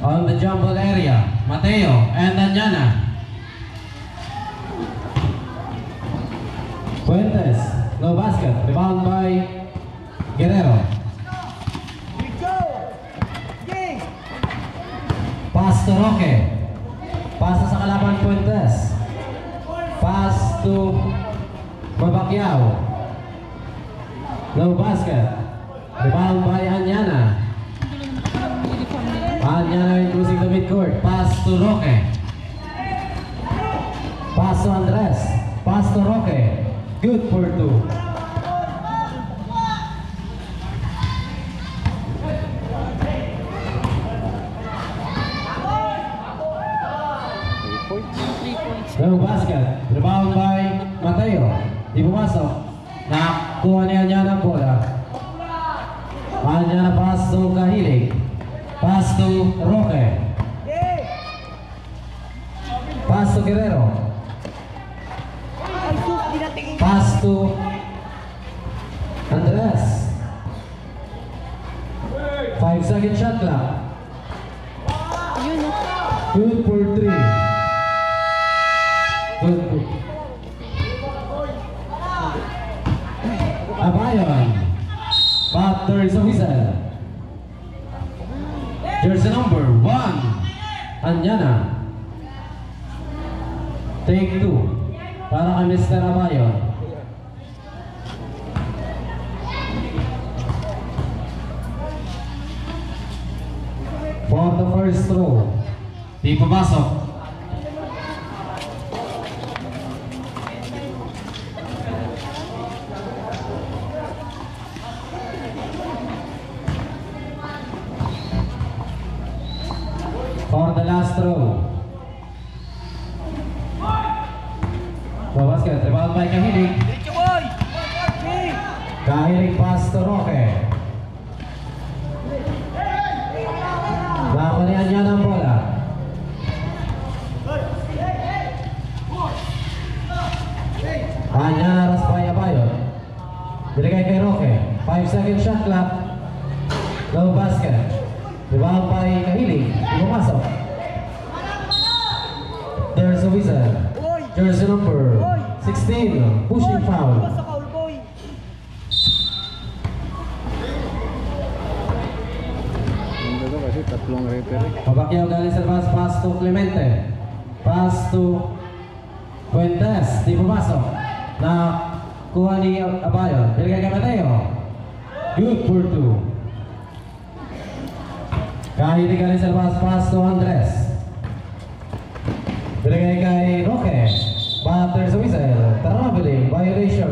on the jumble area. Mateo and Anyana. Fuentes, no basket, rebound by Guerrero. Pass to Roque. Pass sa kalaban Fuentes. Pass to Babakyao. No basket. Rebound by Anyana. Anyana increasing the midcourt. Pass to Roque. Pass to Andres. Pass to Roque. Good for two. No basket. Rebound by Mateo. Di pumasok. Nakuha ni Anyana ang bola. Anyana pass to Kahilig. Pass to Roque. Pass to Guerrero. Pass to Andres. 5-second shot clock. Good for 3. Good. Abayon. But there is a whistle. Jersey number 1. Anyana. Take 2. Para kay Mr. Abayon. For the first throw. Di pumasok. For the last throw. No basket. Rebound by Kahilig. Kahilig pass to Roque. Nakakalian niya ng bola. Anyana ras by Abayon. Binigay kay Roque. 5-second shot clock. No basket. Rebound by Kahilig. Pumasok. There's a whistle. Jersey number 16. Pushing foul. Babakyao galing sa labas. Pass to Clemente. Pass to Fuentes. Di pumasok. Nakuha ni Abayon. Binigay kay Mateo. Good for 2. Kahilig galing sa labas. Pass to Andres. Binigay kay Roque. But there's a whistle. Traveling violation.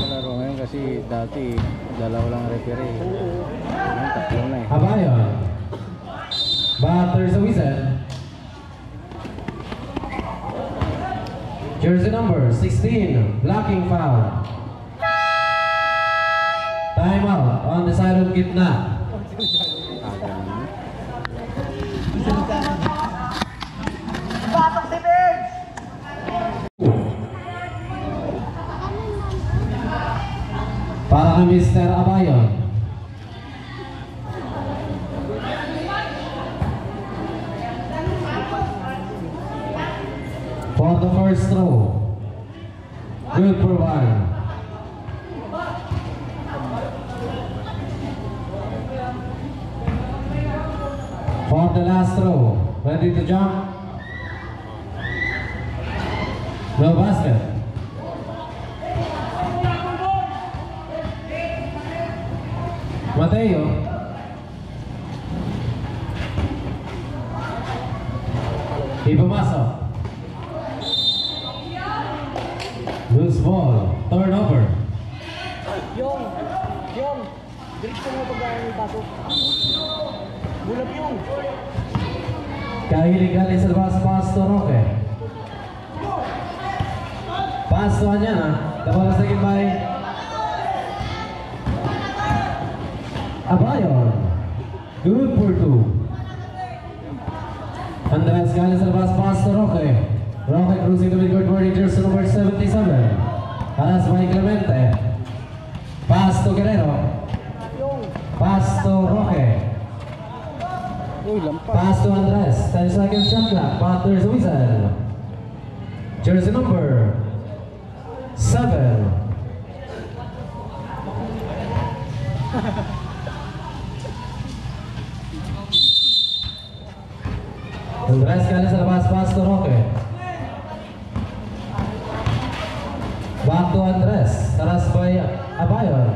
Laro ngayon kasi dati dalawa lang referee. Ngayon tatlo na eh. Abayon. But there's a whistle. Jersey number 16. Blocking foul. Time out on the side of Gitna. Para kay Mr. Abayon. For the first throw. Good for 1. For the last throw. Ready to jump? No basket. Mateo. Di pumasok. Loose ball. Turnover. Yung. Diretso mo pag-aaral yung pasok. Bulap yung. Kahilig galing sa labas. Pass to Roque. Pass to Anyana. Tapos second by Abayon. Good for 2. Andres galing sa labas. Pass to Roque. Roque cruising the midcourt for Rangers number 77. Alas by Clemente. Pass to Guerrero. Uy, lampas. Pass to Andres. 10 seconds shot clock. Panthers whistle. Jersey number 7. Andres galing sa labas. Pass to Roque. Back to Andres. Taras by Abayon.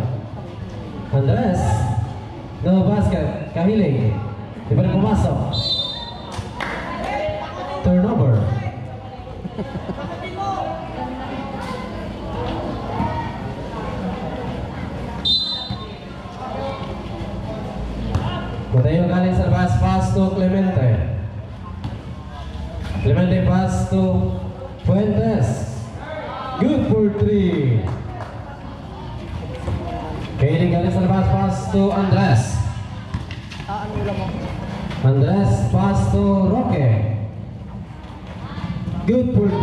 Andres. No basket. Kahilig. Di pa rin pumasok. Turnover. Mateo galing sa labas. Pass to Clemente. Clemente pass to Fuentes. Good for 3. Kahilig galing sa labas. Pass to Andres. Ano lang mo? Andres pass to Roque. Good for 2.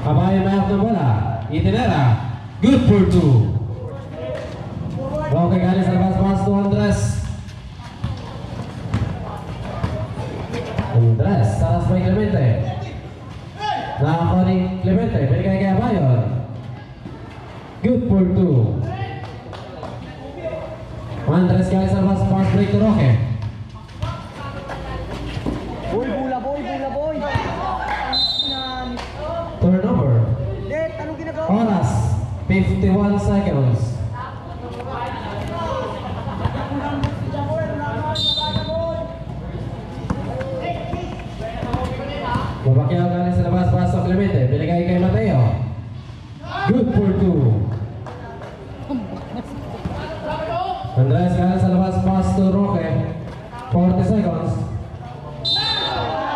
Abayo may up na bola. Itinera. Good for 2. Roque galing sa labas. Pass to Andres. Andres. Taras by Clemente. Nakakuha ni Clemente. Pinigay kay Abayon. Good for 2. Andres galing sa labas. Pass break to Roque. Boy, bula boy, bula boy. Turnover. Let, anong ginagawa? Oras. 51 seconds. Mabakyaw galing sa labas. Pass to Clemente. Binigay kay Mateo. Good for 2. Andres galing sa labas. Pass to Roque. 40 seconds.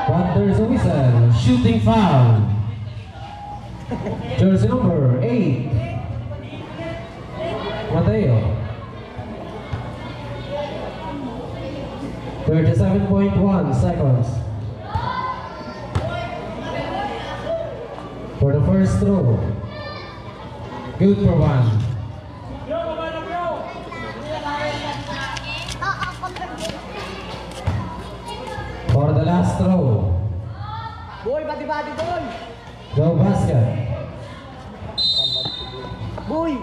Panthers whistle. Shooting foul. Jersey number 8. Mateo. 37.1 seconds. For the first throw. Good for 1. For the last throw. Boy, bati-bati boy. Go basket. Boy.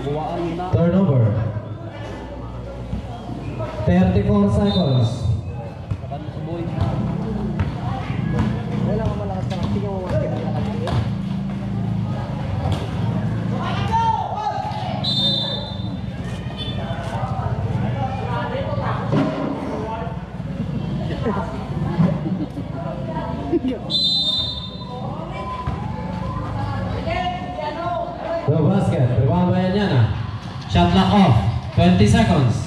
Buwaan mo na. Turnover. 34 seconds. Kapan mo sa boy. Wala ka malakas na. Tingnan mo mga malakas. Go basket. Rebound by Anyana. Shot clock off. 20 seconds.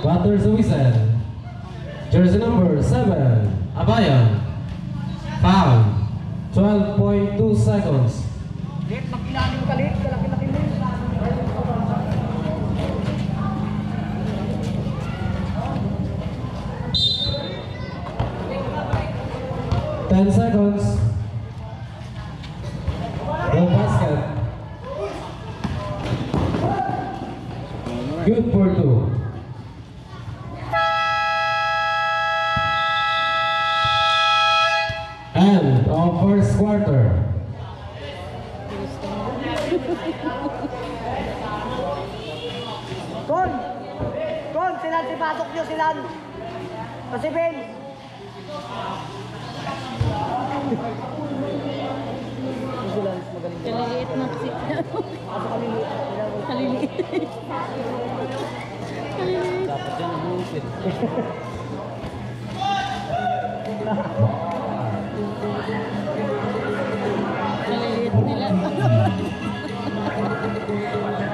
Panthers whistle. Jersey number 7. Abayon. Foul. 12.2 seconds. Let, magkilalim ka, Let. Kalaki-laki mo. 10 seconds. Go basket. Good for 2. End of first quarter. Kon, silan si Patok nyo, silan. Kasi Ben. Silan, magaling. Kaliliit na kasi. Kaso kaliliit. Kaliliit. Kaliliit. Dapat dyan ang bullshit. Kaliliit nila.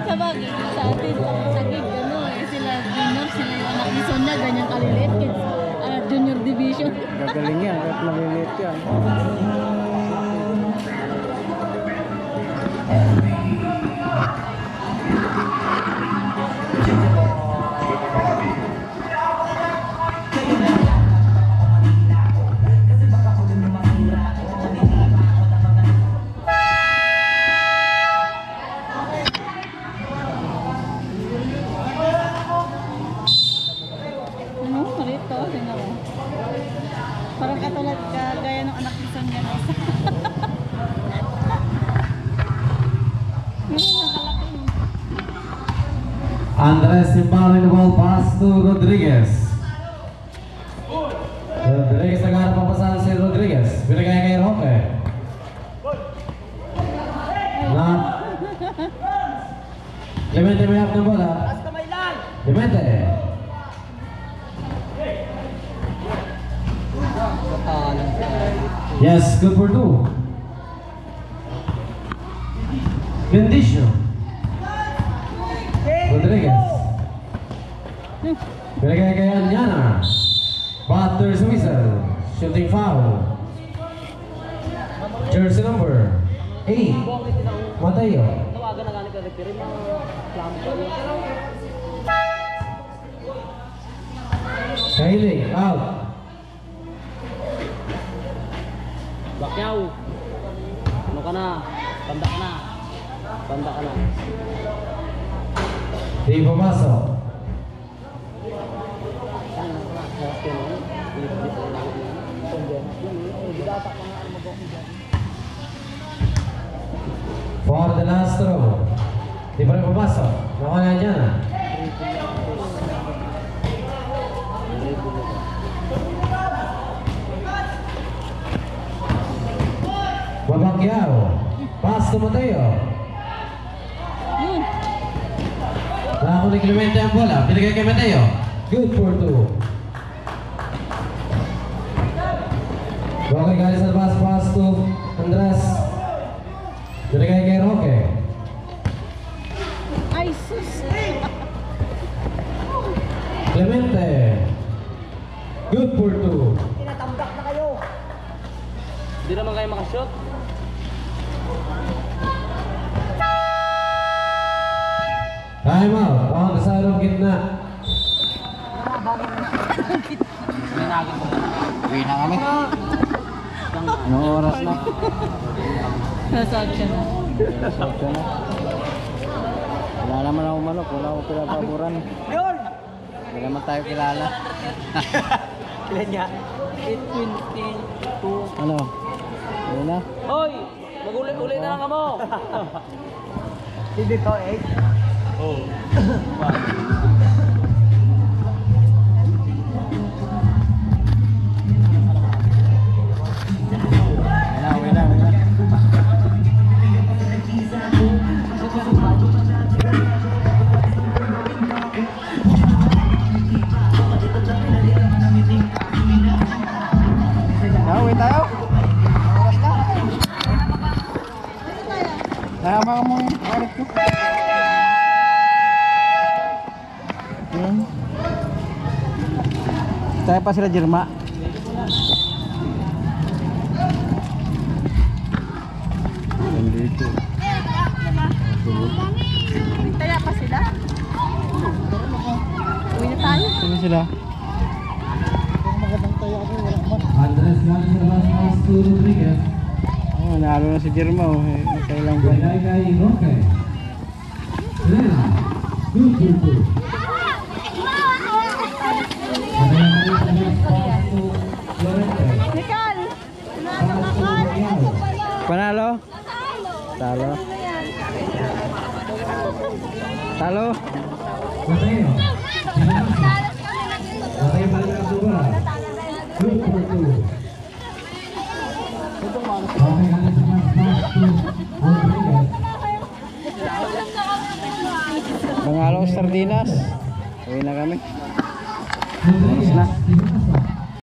Sabagay, sa atin, sa gig, ano eh, sila junior, sila yung anak ni Sonia, ganyan kaliliit. Kids, junior division. Gagaling yan, kahit maliliit yan. tingnan mo. Parang katulad gaya ng anak ni Sonia na isa. Ngayon, nakalaki. Andres Simbarin ball pass to Rodriguez. Rodriguez nagharap ang pasahan si Rodriguez. Binigay kay Roque. Na Clemente may up ng bola. Taas kamay lang. Clemente. Yes, good for 2. Condition. Rodriguez. Binigay kay Anyana. Batter's whistle. Shooting foul. Jersey number 8. Mateo. Tawagan na ganit ka referee mo. Kylie, out. Bakyaw. Ano ka na? Tanda ka na. Tanda ka na. Di pumasok. For the last throw. Di pa rin pumasok. Nakuha na dyan. Babakyaw. Pass to Mateo. Yun. Nakakuha ni Clemente ang bola. Binigay kay Mateo. Good for 2. Roque galing sa labas. Pass to Andres. Binigay kay Roque. Ay, sus. Clemente. Good for 2. Tinatambak na kayo. Hindi naman kayo makashot. Time out. On the side of gitna. Uwi na kami. Anong oras na? Nasag siya na. Nasab siya na. Wala naman ako manok. Wala ako pinapaboran. Yun! Hindi naman tayo kilala. Ilan niya? 8:22. Ano? Uwi na? Hoy! Mag-uli na lang mo! Hindi to, 8? Oh. Uwi na. Uwi tayo. Oras na. Tama mo yung oras ko. Yun. Tayo pa sila Jerma. Nandito. Kaya pa sila? Uwi na tayo. Sino sila? Andres galing sa labas. Pass to Rodriguez. Oh, nalo na si Jerma. Oh. Kailang ba? Binigay kay Roque. Elena. Good for 2. Nicol! Nakakakal! Panalo? Talo. Talo? Mateo. Mateo balik ang bola. Good for 2. Okay, galing sa labas. Pass to Rodriguez. Mangalong sardinas. Uwi na kami. Rodriguez.